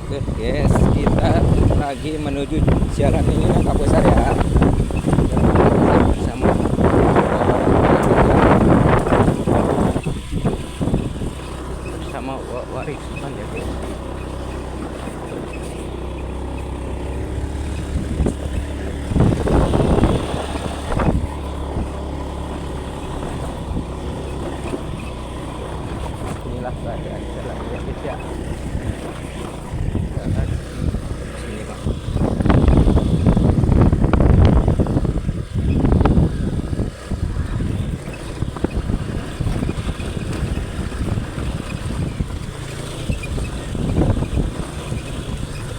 Oke guys, kita lagi menuju jalan ini Kak Besar ya. Bersama Warisman ya guys. Inilah keadaan jalan ya guys ya. Jalan sini Pak.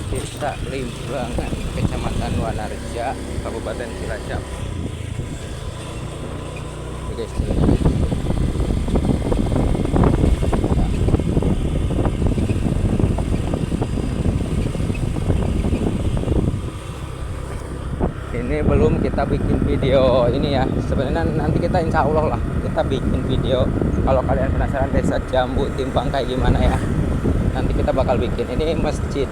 Desa Limbangan, Kecamatan Wanarja, Kabupaten Cilacap. Oke guys, ini belum kita bikin video ini ya. Sebenarnya nanti kita insya Allah lah kita bikin video. Kalau kalian penasaran desa Jambu Timpang kayak gimana ya, nanti kita bakal bikin. Ini masjid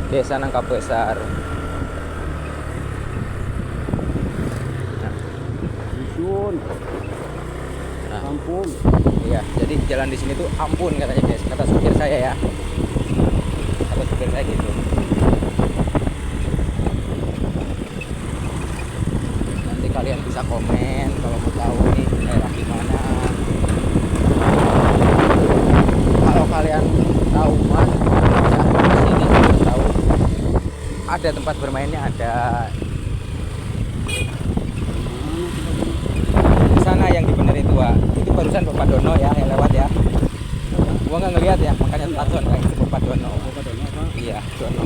Desa Nangka Besar. Dusun. Nah, Kampung. iya, jadi jalan di sini tuh ampun katanya guys, kata supir saya ya. Kata supir saya gitu. Nanti kalian bisa komen kalau mau tahu nih daerah di mana. Kalau kalian tahu mas, di sini harus tahu ada tempat bermainnya, ada di sana yang dibenerin tua. Itu barusan Bapak Dono ya yang lewat ya. Gua nggak ngeliat ya, makanya takut kayak itu Bapak Dono. Iya, Dono.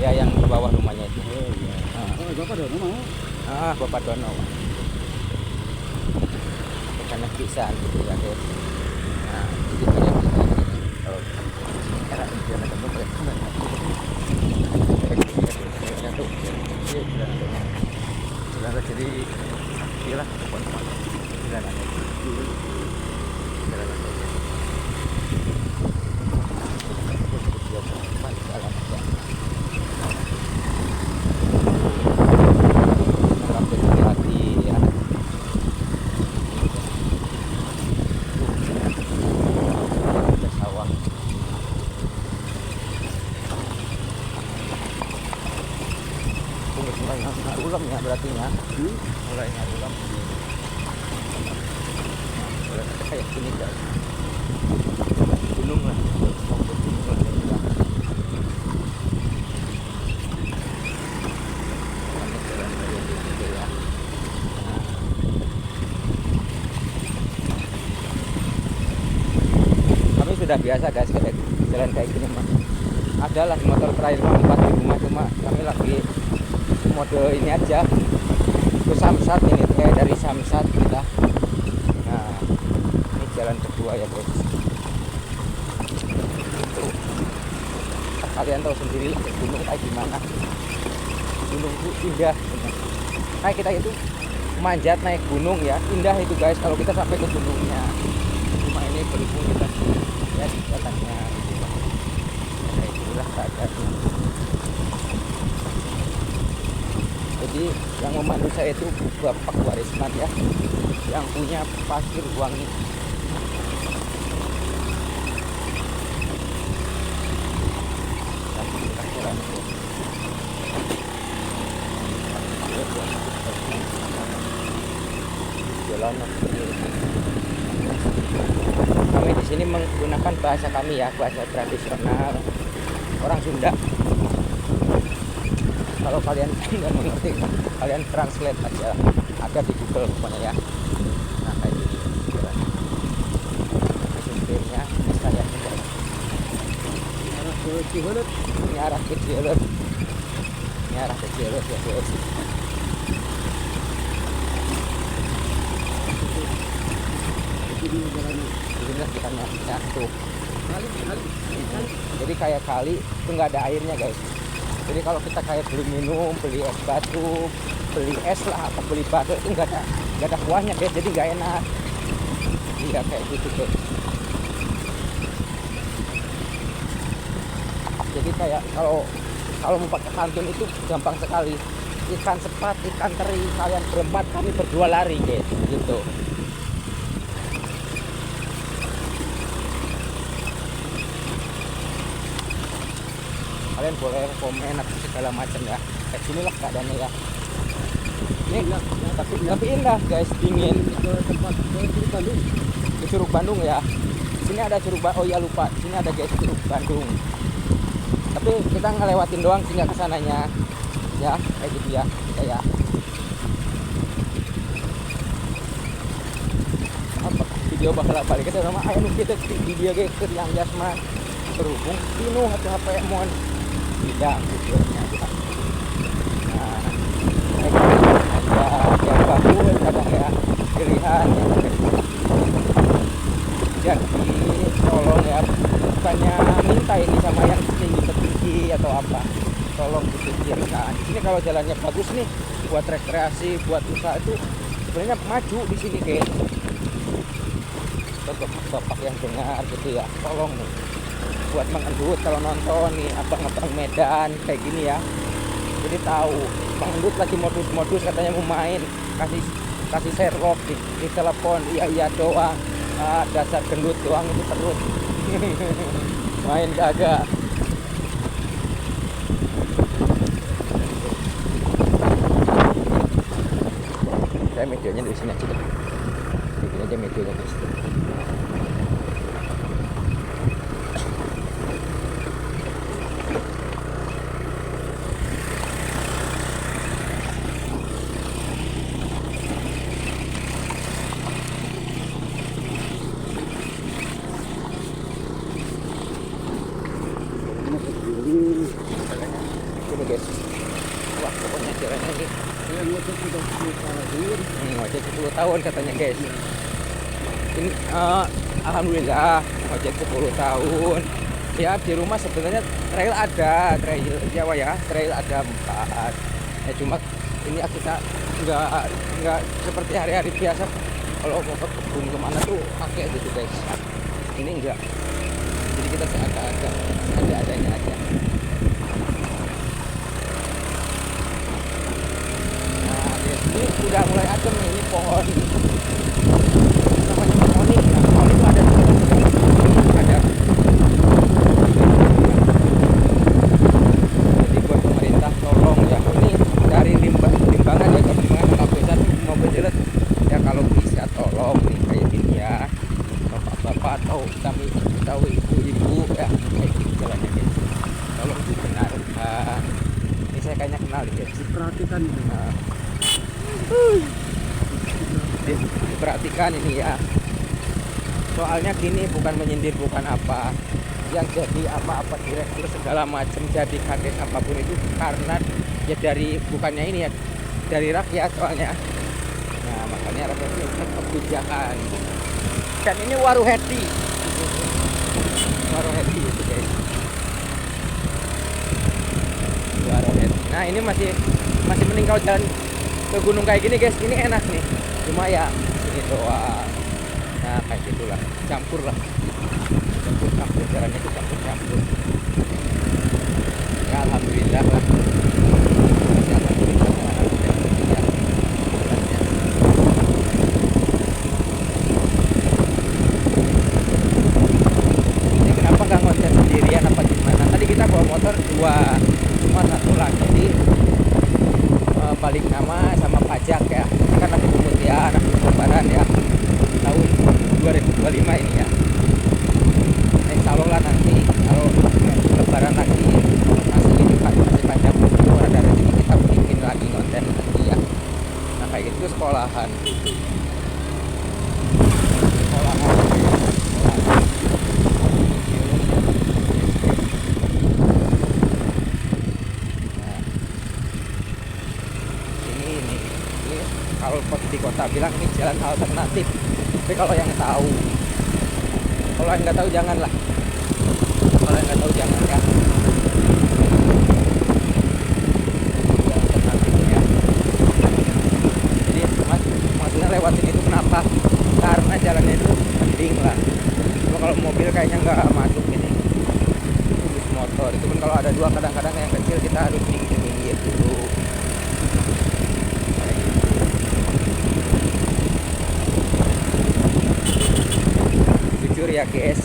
Ya yang di bawah rumahnya itu. Bapak Dono mau? Bapak Dono. Karena pisan gitu ya guys. Nah, jadi banyak kalau era itu ada tempat ya. Jadi iyalah teman-teman jalan aja. Jalan aja. Mulai ngarulam ya berarti ya. Mulai ngarulam. Mulai kayak gini guys. Gunung lah. Gunung lah. Kami sudah biasa guys kayak jalan kayak gini mah. Adalah motor terakhir mah 4 di rumah, cuma kami lagi mode ini aja ke Samsat ini dari Samsat kita. Nah ini jalan kedua ya guys. Kalian tahu sendiri gunung kayak gimana. Gunung itu indah. Kayak kita itu manjat naik gunung ya, indah itu guys kalau kita sampai ke gunungnya. Cuma ini berhubung kita ya di jalannya kayak itulah keadaannya. Jadi yang memandu saya itu Bapak Warisman ya, yang punya Pasir Wangi. Kami di sini menggunakan bahasa kami ya, bahasa tradisional orang Sunda. Kalau kalian nggak mengerti, kalian translate aja, ada di Google pokoknya ya. Nah kayak gini supirnya saya Arah ke Cihulut. ini arah ke Cileut. Ini arah ke Cileut ya guys. Ini jalannya. Inilah kita nyatu. Jadi kayak kali itu nggak ada airnya guys. Jadi kalau kita kayak beli minum, beli es batu, beli es lah atau beli batu itu nggak ada kuahnya guys, jadi nggak enak. Iya kayak gitu guys. kayak kalau kalau mau pakai pantun itu gampang sekali. Ikan sepat, ikan teri, kalian berempat, kami berdua lari guys, gitu. Kalian boleh komen atau segala macam ya. Kayak sinilah keadaannya ya. Ini tapi indah guys, dingin. Ke tempat ke Bandung. Ke Curug Bandung ya. Sini ada Curug Bandung. Oh iya lupa, sini ada guys Curug Bandung. Tapi kita ngelewatin doang sih nggak kesananya. Ya kayak gitu ya, kayak apa video bakal balik ke sama ayo kita video kayak ke yang jasman berhubung pinu atau apa ya mohon tidak videonya. Nah ada yang bagus kadang ya pilihan ya, jadi tolong ya bukannya minta ini sama yang tinggi petinggi atau apa, tolong dipikirkan. Di sini kalau jalannya bagus nih buat rekreasi, buat usaha itu sebenarnya maju di sini guys. Bapak yang dengar gitu ya, tolong nih buat mengendut kalau nonton nih abang-abang Medan kayak gini ya. Jadi tahu Bang Endut lagi modus-modus katanya mau main, kasih Sherlock di telepon, iya doang. Dasar gendut doang itu terus main kagak. Saya medianya di sini aja deh. Bikin aja medianya di situ. Ini guys. Wah, pokoknya jalannya ini Saya ngocek sudah 10 tahun. ngojek 10 tahun katanya guys. Ini alhamdulillah ngojek 10 tahun. Ya di rumah sebenarnya trail Jawa ya, trail ada 4. Ya cuma ini kita nggak seperti hari-hari biasa kalau mau ke kebun kemana tuh pakai gitu guys. Ini enggak. Jadi kita seagak-agak ada-adanya aja. Ini udah mulai adem nih, ini pohon namanya mahoni. Nah, mahoni itu ada jadi buat pemerintah tolong ya ini dari limbangan ya, kalau bisa mau berjelas ya kalau bisa tolong nih kayak gini ya bapak-bapak atau kami tahu ibu-ibu ya kayak gini jalannya guys, tolong dibenarkan. Ini saya kayaknya kenal nih guys, Diperhatikan itu. nah, diperhatikan ini ya, soalnya gini bukan menyindir bukan apa, yang jadi apa-apa direktur segala macam jadi kades apapun itu karena ya dari bukannya ini ya dari rakyat soalnya. Nah makanya rakyat itu kebijakan dan ini waru happy itu guys, waru happy. Nah ini masih mending kalau jalan ke gunung kayak gini guys, ini enak nih, cuma ya ini doang. Nah kayak gitulah, campur jalannya itu campur ya, alhamdulillah lah. Masih alhamdulillah ya. Ini kenapa nggak konten sendirian apa gimana? Tadi kita bawa motor 2, cuma 1 lagi di balik nama sama pajak ya, ini kan lagi pungut ya, anak lebaran ya tahun 2025 ini ya. Insya Allah lah nanti kalau lebaran lagi masih ini masih banyak ada rezeki kita bikin lagi konten nanti ya. Nah kayak gitu sekolahan. Kalau di kota bilang ini jalan alternatif, tapi kalau yang tahu, kalau yang nggak tahu janganlah, kalau yang nggak tahu jangan ya. Jalan alternatif ya. Jadi maksudnya lewatin itu kenapa? Karena jalannya itu mending lah. Cuma kalau mobil kayaknya nggak masuk ini, itu bus motor motor. Itu pun kalau ada dua, kadang-kadang yang kecil kita harus minggir dulu. Jujur ya guys,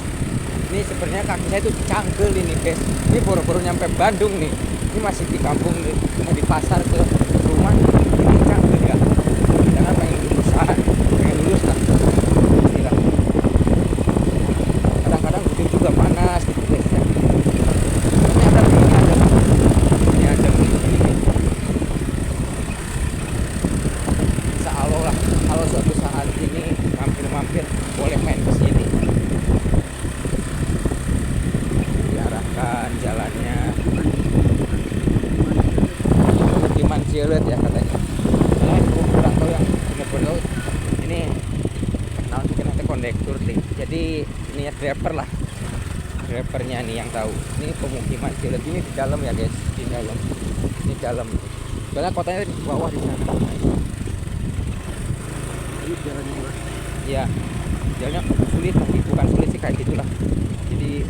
ini sebenarnya kaki saya itu cangkel ini guys. Ini baru-baru nyampe Bandung nih. Ini masih di kampung nih, di pasar ke rumah. Ini cangkel ya. Jangan pengen lulusan, pengen lulus lah. Istilah. Kadang-kadang hujan juga panas gitu guys ya. Ini ada ini. Insya Allah lah, kalau suatu saat ini mampir-mampir boleh main ke sini. Diarahkan jalannya Pemukiman Cileut ya katanya. Nah, kurang tahu yang benar-benar ini kenal juga nanti kondektur nih. Jadi niat driver lah. Drivernya nih yang tahu. Ini pemukiman Cileut ini di dalam ya guys, di dalam. Ini dalam. Soalnya kotanya di bawah di sana. Ini jalannya Mas. Ya, jalannya sulit tapi bukan sulit sih, kayak gitulah. Jadi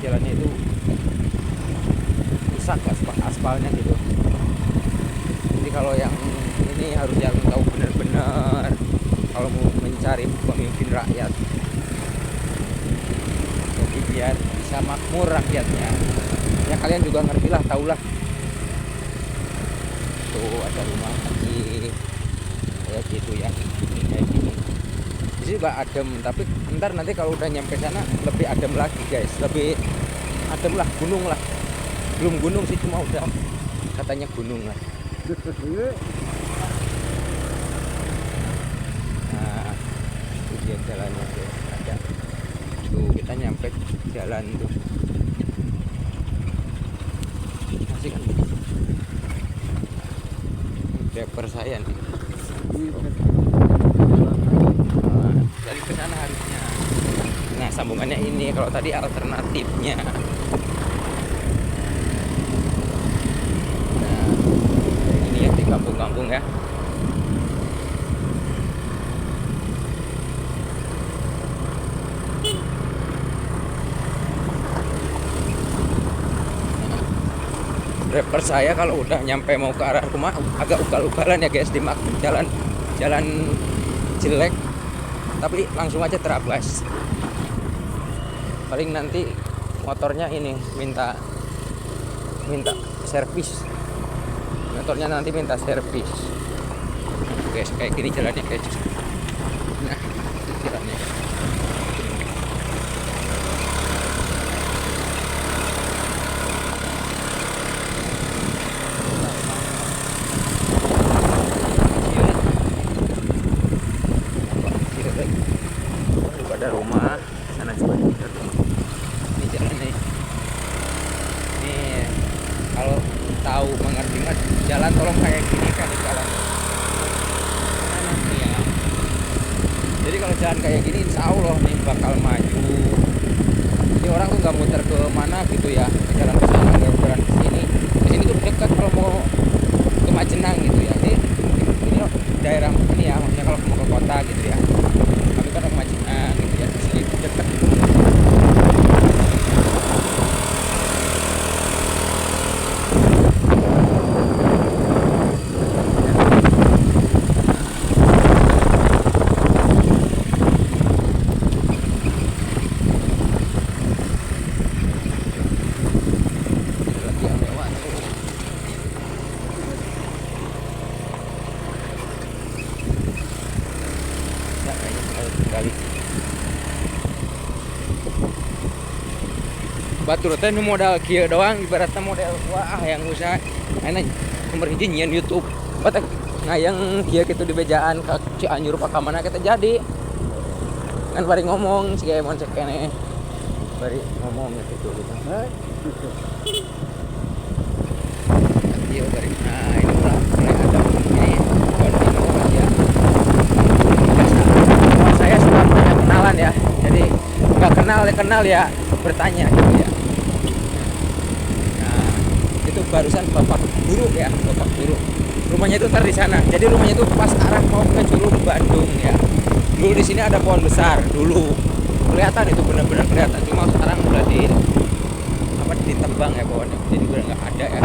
jalannya itu rusak aspalnya gitu. Jadi kalau yang ini harus yang tahu benar-benar kalau mau mencari pemimpin rakyat. Jadi biar bisa makmur rakyatnya. Ya kalian juga ngerti lah, tahulah. Tuh ada rumah lagi kayak gitu ya, kayak gini. Di sini juga adem, tapi ntar nanti kalau udah nyampe sana lebih adem lagi guys, lebih adem lah, gunung lah. Belum gunung sih, cuma udah katanya gunung lah. Nah, itu dia jalannya tuh, ada. Tuh kita nyampe jalan tuh. Masih kan driver saya nih. Dari ke sana harusnya. Nah, sambungannya ini, kalau tadi alternatifnya. Nah, ini yang di kampung-kampung ya. Driver saya kalau udah nyampe mau ke arah rumah agak ugal-ugalan ya guys, di jalan jelek tapi langsung aja terabas. Paling nanti motornya ini minta servis, motornya nanti minta servis. Guys, kayak gini jalannya guys. Nah, jalannya ada rumah sana coba kita tuh. Ini jalannya. Ini kalau tahu mengerti mas jalan tolong kayak gini kan di jalan. Sana nih ya. Jadi kalau jalan kayak gini insya Allah nih bakal maju. Jadi orang tuh nggak muter ke mana gitu ya, ke jalan ke sana, nggak jalan ke sini. Ke sini tuh dekat kalau mau ke Majenang gitu ya. Ini daerah ini ya, maksudnya kalau mau ke kota gitu ya. Kami kan ke Majenang gitu ya, di sini dekat. Batur teh nu modal kieu doang, ibaratnya model wah yang usaha enak nomor hiji nyian YouTube. Batak ngayang kieu kitu di bejaan ka Cianjur pa ka mana kita jadi. Kan bari ngomong si Emon cek kene. Bari ngomong gitu gitu. Iya bari. Nah, ini lah mulai ada ini koordinasi ya. Biasa saya suka punya kenalan ya. Jadi nggak kenal ya bertanya gitu ya. Nah, itu barusan bapak guru ya, bapak guru. Rumahnya itu ntar di sana. Jadi rumahnya itu pas arah mau ke Curug Bandung ya. Dulu di sini ada pohon besar dulu. Kelihatan itu benar-benar kelihatan. Cuma sekarang udah di apa ditebang ya pohonnya, jadi udah nggak ada ya.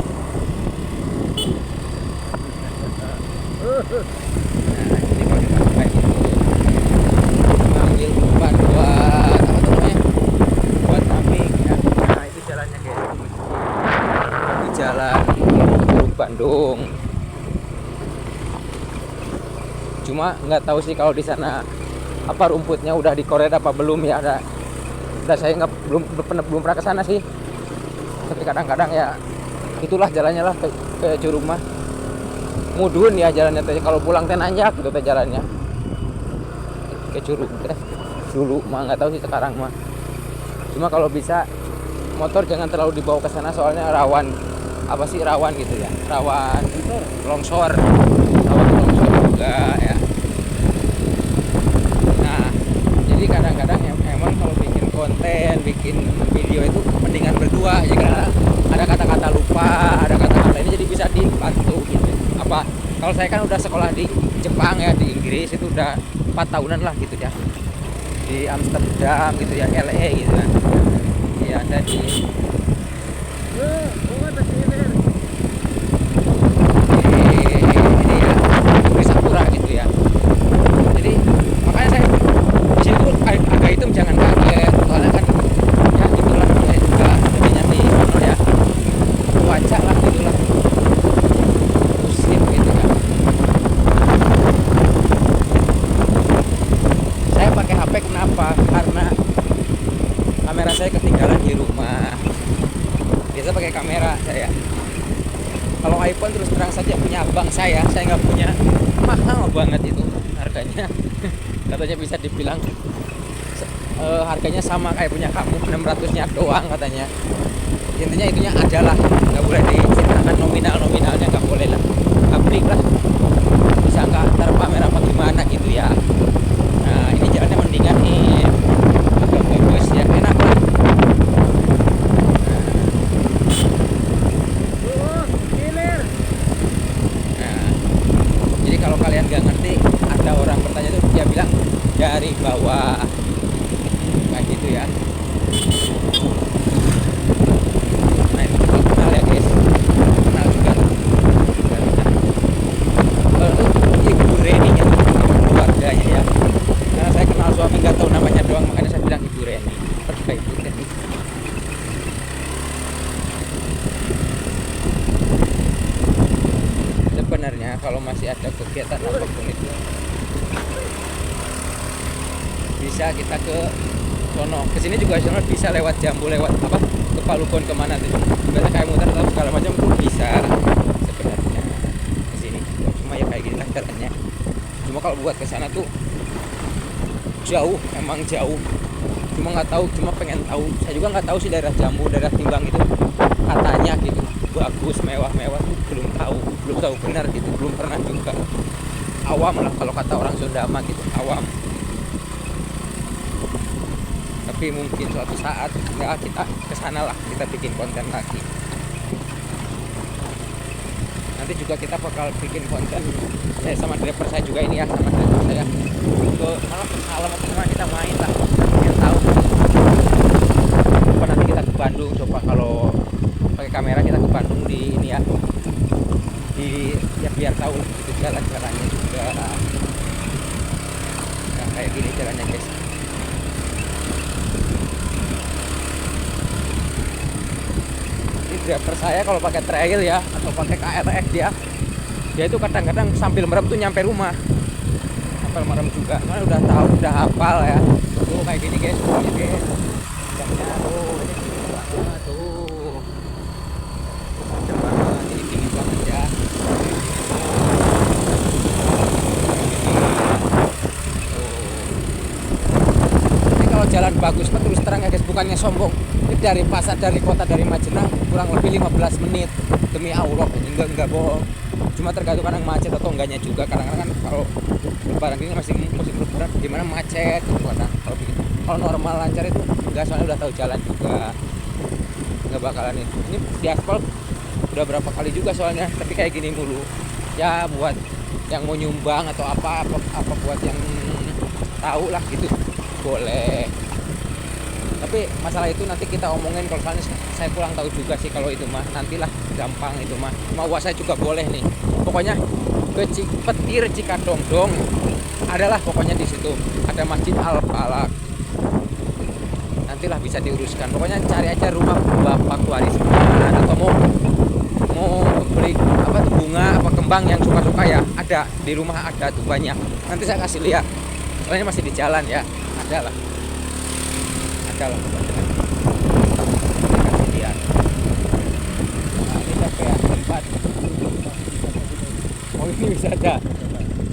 Nah jadi kalau dipakai kayak gitu ngambil umpan buat apa tuh namanya, buat kambing ya. Nah itu jalannya guys, itu jalan Teluk Bandung. Cuma nggak tahu sih kalau di sana apa rumputnya udah dikoret apa belum ya. Saya nggak belum pernah ke sana sih. Tapi kadang-kadang ya itulah jalannya lah ke Curug mah. Mudun ya jalannya teh. Kalau pulang teh nanjak gitu teh jalannya. Ke Curug teh. Dulu mah nggak tahu sih sekarang mah. Cuma kalau bisa motor jangan terlalu dibawa ke sana soalnya rawan apa sih rawan gitu ya. Rawan longsor. Rawan longsor juga ya. Nah, jadi kadang-kadang emang kalau bikin konten, bikin video itu mendingan berdua ya karena ada kata-kata lupa, ada kata-kata ini jadi bisa dibantu gitu. Apa kalau saya kan udah sekolah di Jepang ya, di Inggris itu udah 4 tahunan lah gitu ya. Di Amsterdam gitu ya, LA gitu kan. Iya, ada di ini ya, di Sakura gitu ya. Jadi makanya saya di sini tuh agak hitam jangan kaget soalnya kan ya itulah saya juga jadinya di sono ya cuaca lah itulah musim gitu kan. Saya pakai HP kenapa? Karena kamera saya ketinggalan di rumah. Biasa pakai kamera saya. Kalau iPhone terus terang saja punya abang saya nggak punya, mahal banget itu harganya. Katanya bisa dibilang harganya sama kayak punya kamu, 600-nya doang katanya. Intinya itunya adalah nggak boleh diceritakan nominalnya, nggak boleh lah, publik lah, bisa nggak ntar pamer apa gimana gitu ya. Nah ini jalannya mendingan nih agak bagus ya, enak lah. Nah jadi kalau kalian nggak ngerti, ada orang bertanya tuh dia bilang dari bawah kayak gitu ya. Nah ini juga kenal ya guys, kenal juga Ibu Reni nya keluarganya ya, karena saya kenal suami nggak tahu namanya doang, makanya saya bilang Ibu Reni. Kayak Ibu Reni. Sebenarnya kalau masih ada kegiatan apapun itu bisa kita ke sono, kesini juga sebenarnya bisa lewat Jambu, lewat apa ke Palukon kemana tuh, biasa kayak muter atau segala macam pun bisa sebenarnya kesini. Cuma ya kayak gini lah jalannya. Cuma kalau buat ke sana tuh jauh, emang jauh. Cuma nggak tahu, cuma pengen tahu. Saya juga nggak tahu sih daerah Jambu, daerah Timbang itu katanya gitu bagus, mewah-mewah tuh belum tahu benar gitu, belum pernah juga. Awam lah kalau kata orang Sunda mah gitu, awam. Tapi mungkin suatu saat ya kita kesana lah, kita bikin konten lagi. Nanti juga kita bakal bikin konten saya sama driver saya juga ini ya, sama driver saya ke malah ke Salem atau kemana kita main lah, biar tahu. Coba nanti kita ke Bandung, coba kalau pakai kamera kita ke Bandung di ini ya, di ya biar tahu gitu jalan-jalannya juga. Nah, kayak gini jalannya guys. Driver saya kalau pakai trail ya atau pakai KRX dia itu kadang-kadang sambil merem tuh nyampe rumah, sambil merem juga, soalnya udah tahu, udah hafal ya. Tuh kayak gini guys, tuh guys, jamnya tuh macam banget, ini tinggi banget ya. Ini kalau jalan bagus mah terus terang ya guys, bukannya sombong. Dari pasar, dari kota, dari Majenah kurang lebih 15 menit demi Allah, enggak bohong. Cuma tergantung kadang macet atau enggaknya juga. Kadang-kadang kan kalau lebaran ini masih musim lebaran gimana macet gitu kadang. Kalau normal lancar itu enggak, soalnya udah tahu jalan juga, nggak bakalan ini di aspal udah berapa kali juga soalnya, tapi kayak gini mulu ya. Buat yang mau nyumbang atau apa buat yang tahu lah gitu boleh. Tapi tapi masalah itu nanti kita omongin kalau misalnya saya kurang tahu juga sih kalau itu mah, nantilah gampang itu mah. Mau saya juga boleh nih. Pokoknya ke Petir Cikadongdong adalah pokoknya di situ ada Masjid Al Falak. Nantilah bisa diuruskan. Pokoknya cari aja rumah Bapak Waris atau mau beli apa tuh bunga apa kembang yang suka-suka ya, ada di rumah, ada tuh banyak. Nanti saya kasih lihat. Soalnya masih di jalan ya. Ada lah. Ada lah pokoknya. Saya kasih lihat. Nah, ini sampai ya, tempat. Oh ini bisa ada.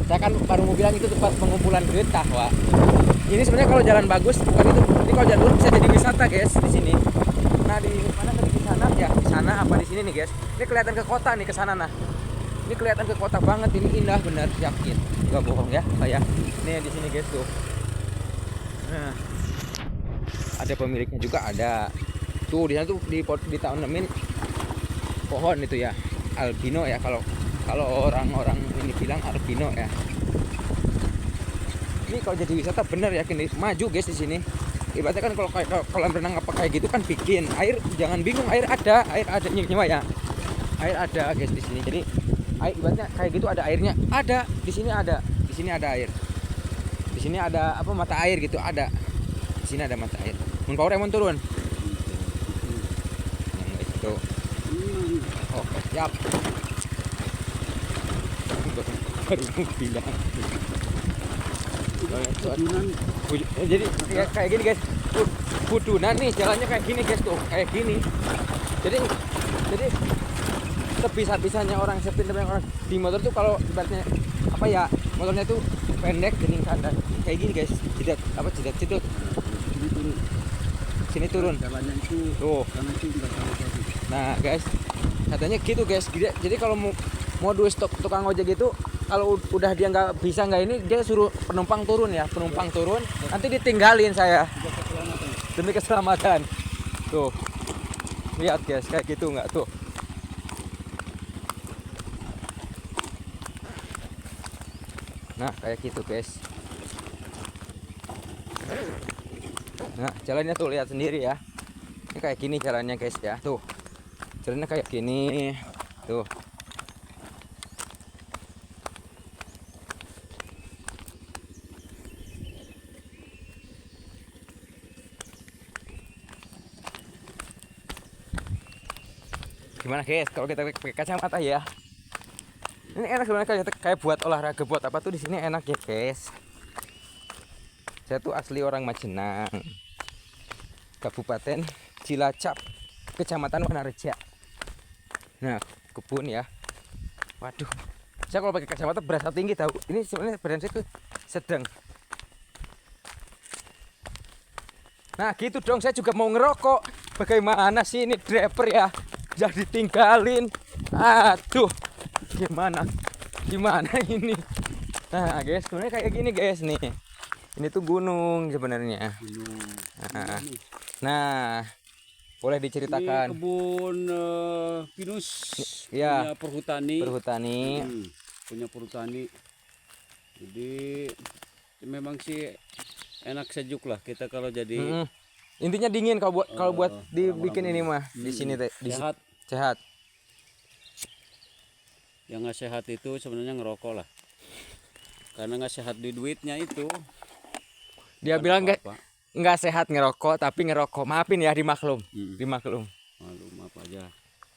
Saya kan baru mau bilang itu tempat pengumpulan getah, Wak. Ini sebenarnya kalau jalan bagus, bukan itu. Ini kalau jalan lurus bisa jadi wisata, guys, di sini. Nah, di mana tadi di sana ya? Di sana apa di sini nih, guys? Ini kelihatan ke kota nih, ke sana nah. Ini kelihatan ke kota banget, ini indah bener, yakin. Enggak bohong ya, saya. Ini di sini, guys, tuh. Nah. Ada pemiliknya juga ada. Tuh di sana tuh di tanemin pohon itu ya. Albino ya kalau orang-orang ini bilang albino ya. Ini kalau jadi wisata bener yakin maju guys di sini. Ibaratnya kan kalau kayak kolam renang apa kayak gitu kan bikin air, jangan bingung, air ada nyewa ya. Air ada guys di sini. Jadi air ibaratnya kayak gitu ada airnya. Ada di sini ada. Di sini ada air. Di sini ada apa mata air gitu ada. Di sini ada mata air. Mun power emon turun. Yang itu. Oke, siap. Baru mau bilang. Jadi kayak gini guys, kudunan nih jalannya kayak gini guys tuh, kayak gini. Jadi sebisa-bisanya orang sepinter orang di motor tuh kalau ibaratnya apa ya, motornya tuh pendek gening kandan kayak gini guys, jedat sini turun Jalannya itu tuh. karena itu enggak tahu tadi. Nah guys, katanya gitu guys. Jadi kalau mau duit stok tukang ojek gitu, kalau udah dia nggak bisa nggak ini, dia suruh penumpang turun ya, penumpang turun, nanti ditinggalin saya demi keselamatan. Tuh, lihat guys, kayak gitu nggak tuh? Nah, kayak gitu guys. Nah, jalannya tuh lihat sendiri ya. Ini kayak gini jalannya guys ya, tuh. Jalannya kayak gini, tuh. Gimana guys kalau kita pakai kacamata ya? Ini enak sebenarnya, kayak buat olahraga, buat apa tuh di sini enak ya guys. Saya tuh asli orang Majenang, Kabupaten Cilacap, Kecamatan Wanareja. Nah, kebun ya. Waduh, saya kalau pakai kacamata berasa tinggi tahu. Ini sebenarnya badan saya tuh sedang. Nah gitu dong, saya juga mau ngerokok. Bagaimana sih ini driver ya? Jadi tinggalin. Aduh, gimana ini? Nah guys, sebenarnya kayak gini guys nih. Ini tuh gunung sebenarnya. Nah, boleh Ini diceritakan. kebun pinus Ya, punya perhutani. punya perhutani. Jadi memang sih enak sejuk lah kita kalau jadi Intinya dingin kalau buat dibikin ini mah di sini sehat. sehat. Yang nggak sehat itu sebenarnya ngerokok lah, karena nggak sehat di duitnya itu. Dia Bukan bilang apa-apa. nggak sehat ngerokok, tapi ngerokok. Maafin ya, dimaklum. Dimaklum. Maklum apa aja.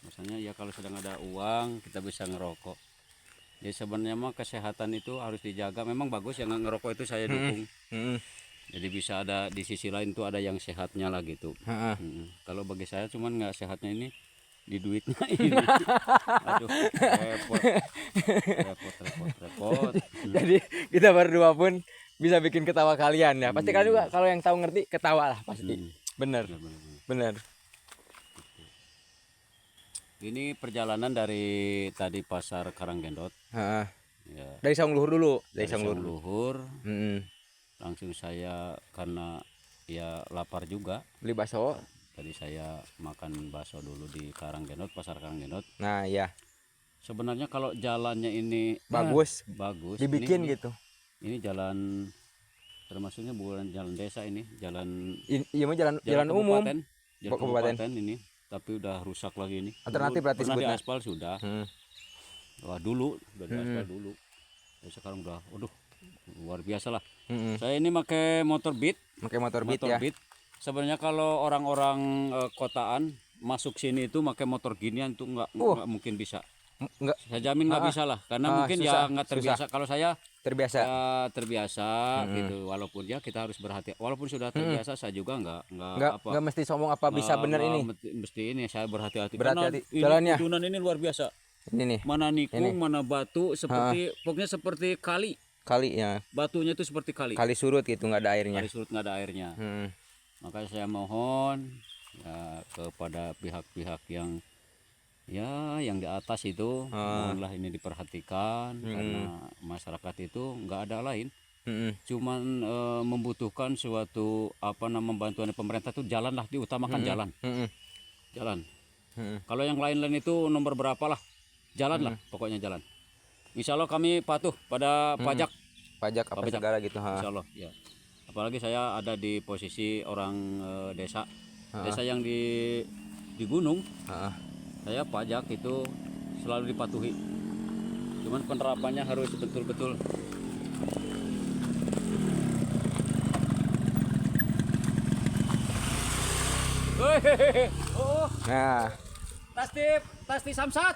Misalnya ya kalau sedang ada uang kita bisa ngerokok. Jadi sebenarnya mah kesehatan itu harus dijaga. Memang bagus yang ngerokok itu saya dukung. Jadi bisa ada di sisi lain tuh ada yang sehatnya lah gitu. Kalau bagi saya cuman nggak sehatnya ini di duitnya ini. Aduh, repot. Jadi kita berdua pun bisa bikin ketawa kalian ya. Pasti kalian juga kalau yang tahu ngerti ketawa lah pasti. Bener. Ini perjalanan dari tadi pasar Karanggendot. Ya, Dari Saung Luhur dulu. dari Saung Luhur. Mm-mm. Langsung saya karena ya lapar juga. Beli bakso. Tadi saya makan bakso dulu di Karanggendot, pasar Karanggendot. Nah ya, Sebenarnya kalau jalannya ini bagus. bagus. Dibikin Ini gitu. Ini jalan termasuknya bukan jalan desa ini, jalan Iya mah jalan umum. kabupaten, jalan Kabupaten. kabupaten ini, tapi udah rusak lagi ini. Alternatif berarti pernah sebutnya. diaspal sudah. Wah dulu udah diaspal dulu. Ya, sekarang udah, waduh luar biasa lah. Saya ini pakai motor Beat. Pakai motor Beat ya. Sebenarnya kalau orang-orang kotaan masuk sini itu pakai motor ginian tuh nggak mungkin bisa. Enggak. Saya jamin nggak bisa lah, karena mungkin susah, ya nggak terbiasa. Kalau saya terbiasa. ya terbiasa gitu, walaupun ya kita harus berhati. Walaupun sudah terbiasa, saya juga Nggak mesti sombong apa bisa bener ini. Mesti ini saya berhati-hati. Berhati-hati. Karena Jalannya. turunan ini luar biasa. Ini nih. Mana nikung, mana batu, seperti pokoknya seperti kali. Kali ya. Batunya itu seperti kali. Kali surut gitu, nggak ada airnya. Kali surut nggak ada airnya. Makanya saya mohon ya kepada pihak-pihak yang di atas itu, mohonlah ini diperhatikan, karena masyarakat itu nggak ada lain, cuman membutuhkan suatu bantuan pemerintah itu jalan lah, diutamakan jalan. Kalau yang lain-lain itu nomor berapa lah, jalan lah, pokoknya jalan. Insya Allah kami patuh pada pajak apa segala gitu. Insya Allah ya. Apalagi saya ada di posisi orang desa yang di gunung. Saya pajak itu selalu dipatuhi, cuman penerapannya harus betul-betul. Nah, Tasti samsat.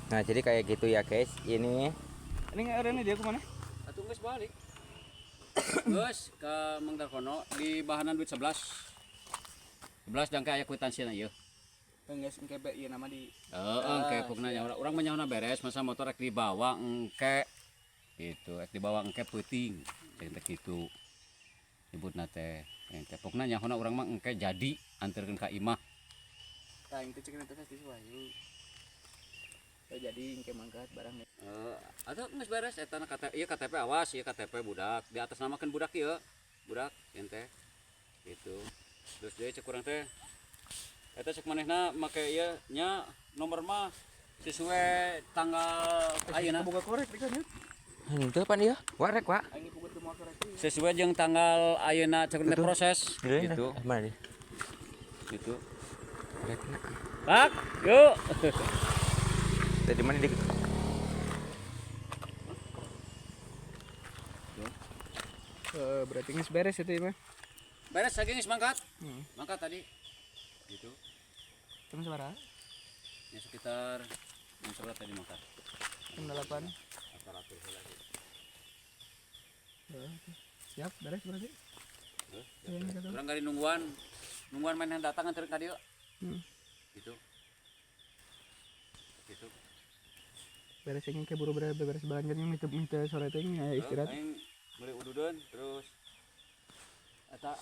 nah jadi kayak gitu ya guys. Ini dia kemana? Atuh geus balik. Geus ka Mang Darkono di bahanan duit 11 jangka aya kwitansiana ieu. Geus engke ieu nama di Engke pokna nyawa urang mah nyawana beres, masa motor rek dibawa engke. Gitu, rek dibawa engke peuting. Teh kitu. Nyebutna teh. Engke pokna nyawana urang mah engke jadi anterkeun ka imah. Tah engke ceuk teh sesuai. Jadi engke mangkat barang. Ada geus beres eta KTP awas, ieu KTP budak. Di atas namakeun budak ieu. Budak ente. Gitu. Terus deui cek urang teh eta cek manehna make ieu nya nomor mah sesuai tanggal ayeuna. Boga korek di kana. Henteu pan ieu. Warek, Pak. Sesuai jeung tanggal ayeuna cek proses gitu. Mana dia? Gitu. Korekna. Pak, yuk. Tadi mana dia? Berarti geus beres itu ya, Mah. Beres lagi geus mangkat. Mangkat tadi. Gitu. Jam sabaraha? Ya sekitar jam seberapa tadi mangkat? Jam 8. Siap, beres berarti. Urang gari nungguan main datang anteun ka dieu. Gitu. Gitu. Beres yang kayak buru beres balanjanya minta sore teh istirahat. Aing beli ududeun terus eta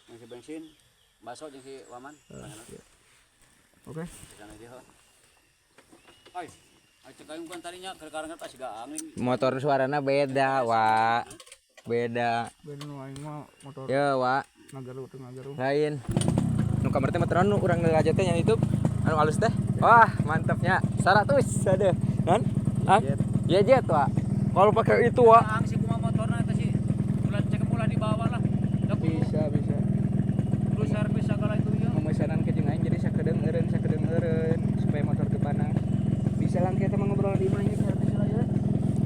ngisi bensin, bakso jeung si Waman. Oke. Sana dia. Ai, cek aing bukan tadinya karena pas gaang ini. Motor suarana beda, Wak. Beda. Beda nu aing mah motor Ya, Wak. ngagaru teu ngagaru. Lain. Nu kamar teh motoran nu urang ngajak teh nya YouTube. Anu halus teh. Wah, mantapnya. 100 ada. Non? Ah? Ya jet, Wak. Kalau pakai itu, Wak. Gaang si kumaha motorna eta sih. Ulah cek pula di bawah lah. Bisa. Terus servis segala itu ya. Memesanan ke jeung aing jadi sakedeung eureun supaya motor teu panang. Bisa lang kita ngobrol di imahnya servis lah ya.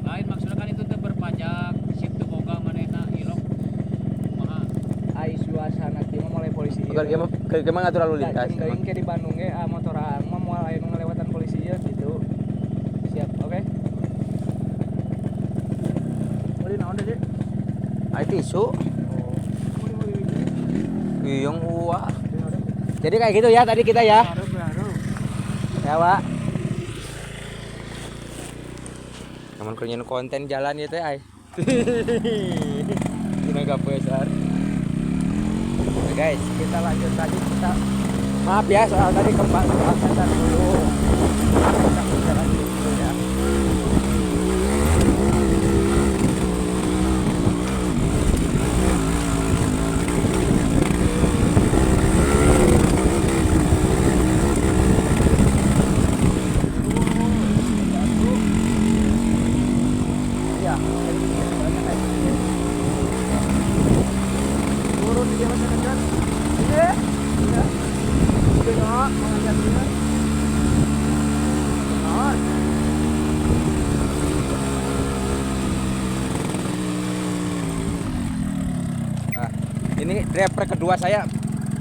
Lain maksudnya kan itu teh berpajak, sip teu boga manehna ilok. Kumaha? Ai suasana kieu mah mulai polisi. Keur mah ngatur lalu lintas. Teuing ke di Bandung ge motoran mah moal aya nu ngalewatan polisi ieu gitu. Siap, oke. Beli naon deh? Ai tisu. Iyong uwa. Jadi kayak gitu ya tadi kita ya. Ya, Wak. Namun kerjaan konten jalan ya teh ai. Ini gak besar. Oke guys, kita lanjut lagi maaf ya soal tadi kebakaran dulu. Kita lanjut dulu ya. Ya, banyak kayak gini. Nah, ini driver kedua saya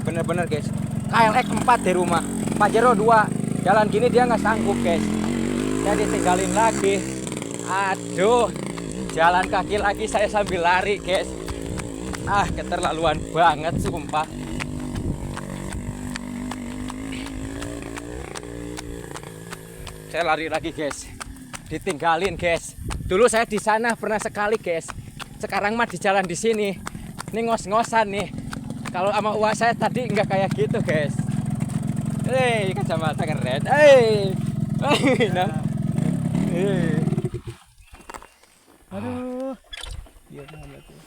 bener-bener guys. KLX 4 di rumah, Pajero 2. Jalan gini dia nggak sanggup guys. Saya ditinggalin lagi. Aduh, jalan kaki lagi saya sambil lari guys. Ah, keterlaluan banget sumpah. Saya lari lagi guys, ditinggalin guys. Dulu saya di sana pernah sekali guys. Sekarang mah di jalan di sini. Ini ngos-ngosan nih. Kalau sama uang saya tadi nggak kayak gitu guys. Kacamata keren. Nah. Aduh. Iya ada tuh.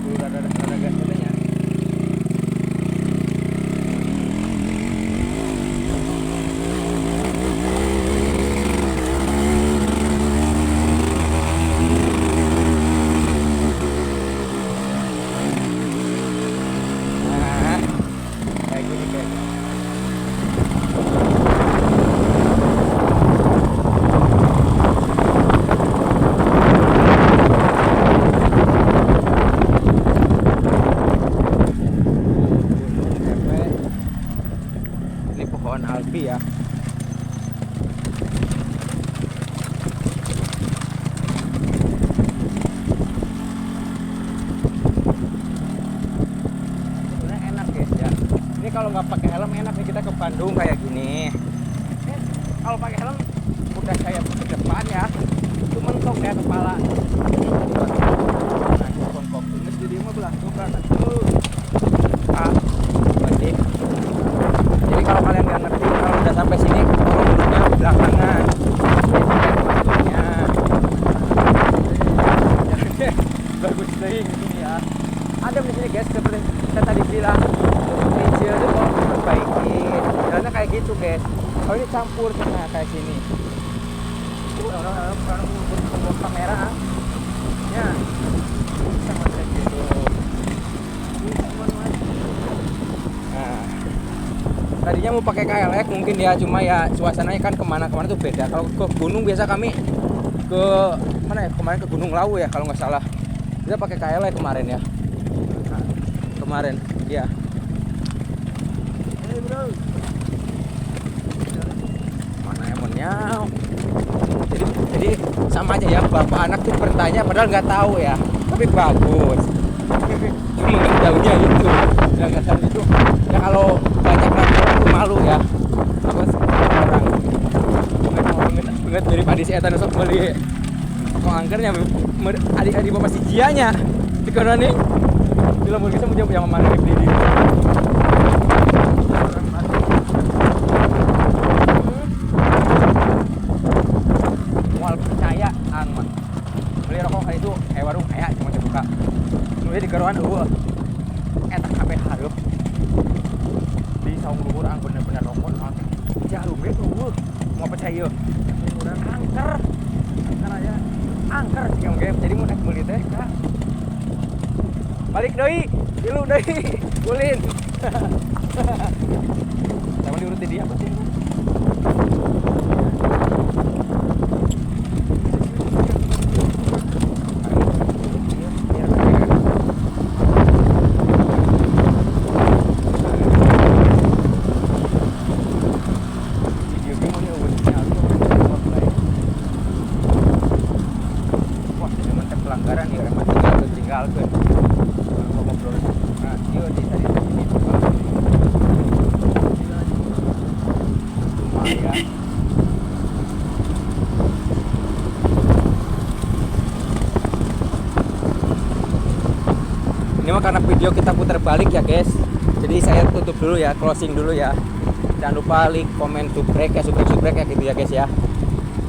Tuh ada gas katanya. Nah, kayak gini guys. Ini pohon alpi ya. Sebenarnya enak guys ya. Ini kalau nggak pakai helm enak nih, kita ke Bandung kayak gini. Kalau pakai helm udah kayak ke depan ya. Itu mentok ya kepala. Nah, bongkok. Terus di rumah belah tuh kan. Ah, wajib. Jadi kalau kalian nggak ngerti, kalau udah sampai sini, tolong duduknya belakangan. Ya. Bagus sih ini ya. Ada di sini guys, seperti saya tadi bilang, kecil itu mau diperbaiki. Jalannya kayak gitu guys. Kalau ini campur sama kayak sini. Orang bawa kamera, ya. Sama kayak gitu. Nah, tadinya mau pakai KLX mungkin ya, cuma ya suasananya kan kemana-kemana tuh beda. Kalau ke gunung biasa kami ke mana ya, kemarin ke Gunung Lawu ya kalau nggak salah, kita pakai KLX kemarin ya. Nah, kemarin ya. Hey bro. Mana emonnya? Jadi sama aja ya, bapak anak tuh bertanya padahal nggak tahu ya, tapi bagus. Cuma nggak tahunya itu, nggak tahu itu. Ya kalau banyak orang tuh malu ya. Apa orang banget daripada si Etan sok beli kok angkernya adik-adik bapak si Jianya di kono nih. Bila mau bisa punya yang mana beli di mual percaya mah beli rokok kayak itu kayak warung kayak cuma dibuka nulis di garuan etak kabeh harup di saung luhur ang bener-bener rokok jarum itu mau percaya udah angker aja angker sih kamu game jadi mau naik beli teh kak balik doi dulu doi ulin sama diurutin dia apa sih pelanggaran ya orang tinggal ke ngobrol. Nah, iya di tadi ini ya. Ini mah karena video kita putar balik ya guys. Jadi saya tutup dulu ya, closing dulu ya. Jangan lupa like, komen, subscribe ya gitu ya guys ya.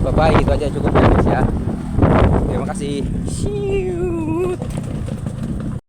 Bye bye, itu aja cukup ya guys ya. Terima kasih. Shoot.